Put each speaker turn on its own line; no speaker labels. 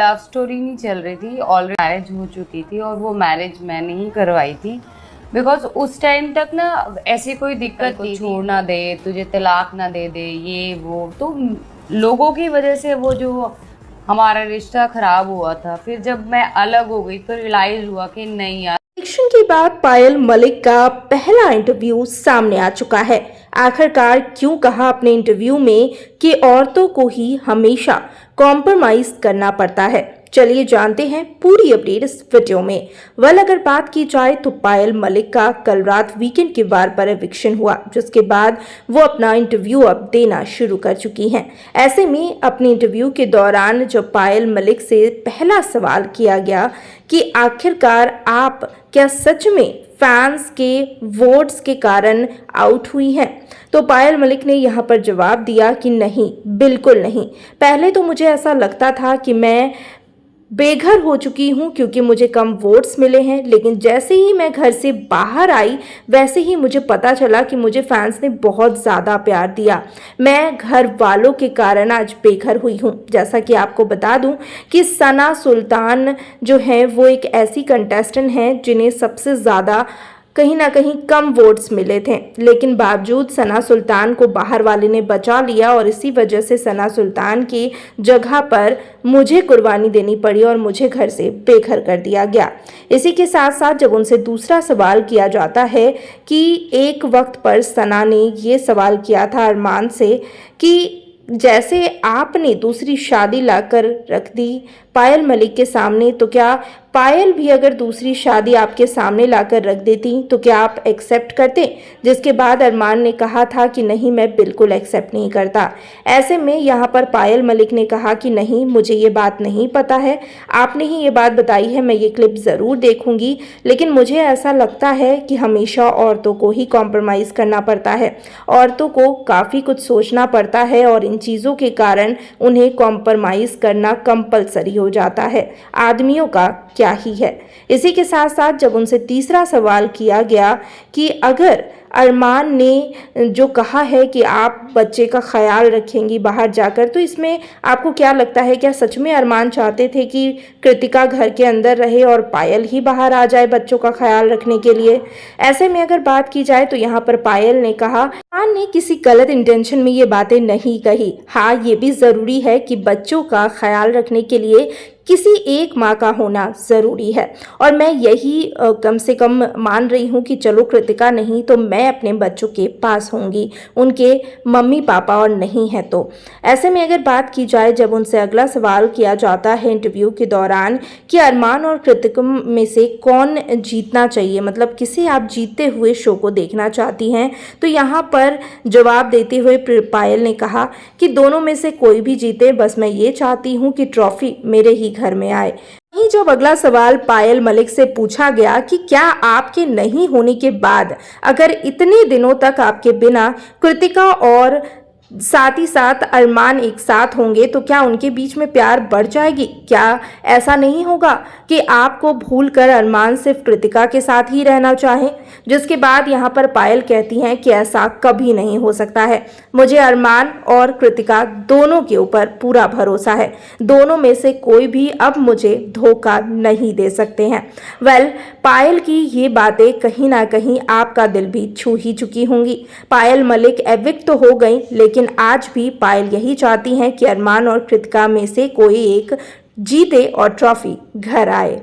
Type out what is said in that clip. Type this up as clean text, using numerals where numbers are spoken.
Love story नहीं चल रही थी, ऑलरेडी मैरिज हो चुकी थी और वो मैरिज मैंने ही करवाई थी। बिकॉज उस टाइम तक ना ऐसी कोई दिक्कत नहीं, छोड़ ना दे, तुझे तलाक ना दे दे, ये वो, तो लोगों की वजह से वो जो हमारा रिश्ता खराब हुआ था। फिर जब मैं अलग हो गई तो रियलाइज हुआ कि नहीं यार।
इलेक्शन के बाद पायल मलिक का पहला इंटरव्यू सामने आ चुका है। आखिरकार क्यों कहा अपने इंटरव्यू में कि औरतों को ही हमेशा कॉम्प्रोमाइज करना पड़ता है, चलिए जानते हैं पूरी अपडेट इस वीडियो में। अगर बात की जाए तो पायल मलिक का कल रात वीकेंड के वार पर एविक्शन हुआ, जिसके बाद वो अपना इंटरव्यू अब देना शुरू कर चुकी हैं। ऐसे में अपने इंटरव्यू के दौरान जब पायल मलिक से पहला सवाल किया गया कि आखिरकार आप क्या सच में फैंस के वोट्स के कारण आउट हुई हैं, तो पायल मलिक ने यहाँ पर जवाब दिया कि नहीं, बिल्कुल नहीं। पहले तो मुझे ऐसा लगता था कि मैं बेघर हो चुकी हूँ क्योंकि मुझे कम वोट्स मिले हैं, लेकिन जैसे ही मैं घर से बाहर आई वैसे ही मुझे पता चला कि मुझे फैंस ने बहुत ज़्यादा प्यार दिया। मैं घर वालों के कारण आज बेघर हुई हूँ। जैसा कि आपको बता दूँ कि सना सुल्तान जो है वो एक ऐसी कंटेस्टेंट हैं जिन्हें सबसे ज़्यादा कहीं ना कहीं कम वोट्स मिले थे, लेकिन बावजूद सना सुल्तान को बाहर वाले ने बचा लिया और इसी वजह से सना सुल्तान की जगह पर मुझे कुर्बानी देनी पड़ी और मुझे घर से बेघर कर दिया गया। इसी के साथ साथ जब उनसे दूसरा सवाल किया जाता है कि एक वक्त पर सना ने ये सवाल किया था अरमान से कि जैसे आपने दूसरी शादी लाकर रख दी पायल मलिक के सामने, तो क्या पायल भी अगर दूसरी शादी आपके सामने लाकर रख देती तो क्या आप एक्सेप्ट करते? जिसके बाद अरमान ने कहा था कि नहीं, मैं बिल्कुल एक्सेप्ट नहीं करता। ऐसे में यहाँ पर पायल मलिक ने कहा कि नहीं, मुझे ये बात नहीं पता है, आपने ही ये बात बताई है, मैं ये क्लिप ज़रूर देखूंगी, लेकिन मुझे ऐसा लगता है कि हमेशा औरतों को ही कॉम्प्रोमाइज़ करना पड़ता है, औरतों को काफ़ी कुछ सोचना पड़ता है और इन चीज़ों के कारण उन्हें कॉम्प्रोमाइज़ करना कंपलसरी हो जाता है। आदमियों का क्या ही है। इसी के साथ साथ जब उनसे तीसरा सवाल किया गया कि अगर अरमान ने जो कहा है कि आप बच्चे का ख्याल रखेंगी बाहर जाकर, तो इसमें आपको क्या लगता है, क्या सच में अरमान चाहते थे कि कृतिका घर के अंदर रहे और पायल ही बाहर आ जाए बच्चों का ख्याल रखने के लिए? ऐसे में अगर बात की जाए तो यहाँ पर पायल ने कहा अरमान ने किसी गलत इंटेंशन में ये बातें नहीं कही। हाँ, ये भी ज़रूरी है कि बच्चों का ख्याल रखने के लिए किसी एक माँ का होना ज़रूरी है, और मैं यही कम से कम मान रही हूँ कि चलो कृतिका नहीं तो मैं अपने बच्चों के पास होंगी, उनके मम्मी पापा और नहीं है तो। ऐसे में अगर बात की जाए जब उनसे अगला सवाल किया जाता है इंटरव्यू के दौरान कि अरमान और कृतिका में से कौन जीतना चाहिए, मतलब किसे आप जीतते हुए शो को देखना चाहती हैं, तो यहाँ पर जवाब देते हुए पायल ने कहा कि दोनों में से कोई भी जीते, बस मैं ये चाहती हूँ कि ट्रॉफी मेरे ही घर में आए। वहीं जब अगला सवाल पायल मलिक से पूछा गया कि क्या आपके नहीं होने के बाद अगर इतने दिनों तक आपके बिना कृतिका और साथ ही साथ अरमान एक साथ होंगे तो क्या उनके बीच में प्यार बढ़ जाएगी? क्या ऐसा नहीं होगा कि आपको भूलकर अरमान सिर्फ कृतिका के साथ ही रहना चाहें? जिसके बाद यहाँ पर पायल कहती हैं कि ऐसा कभी नहीं हो सकता है, मुझे अरमान और कृतिका दोनों के ऊपर पूरा भरोसा है, दोनों में से कोई भी अब मुझे धोखा नहीं दे सकते हैं। पायल की ये बातें कहीं ना कहीं आपका दिल भी छू ही चुकी होंगी। पायल मलिक एविक्ट तो हो गई, लेकिन आज भी पायल यही चाहती हैं कि अरमान और कृतिका में से कोई एक जीते और ट्रॉफी घर आए।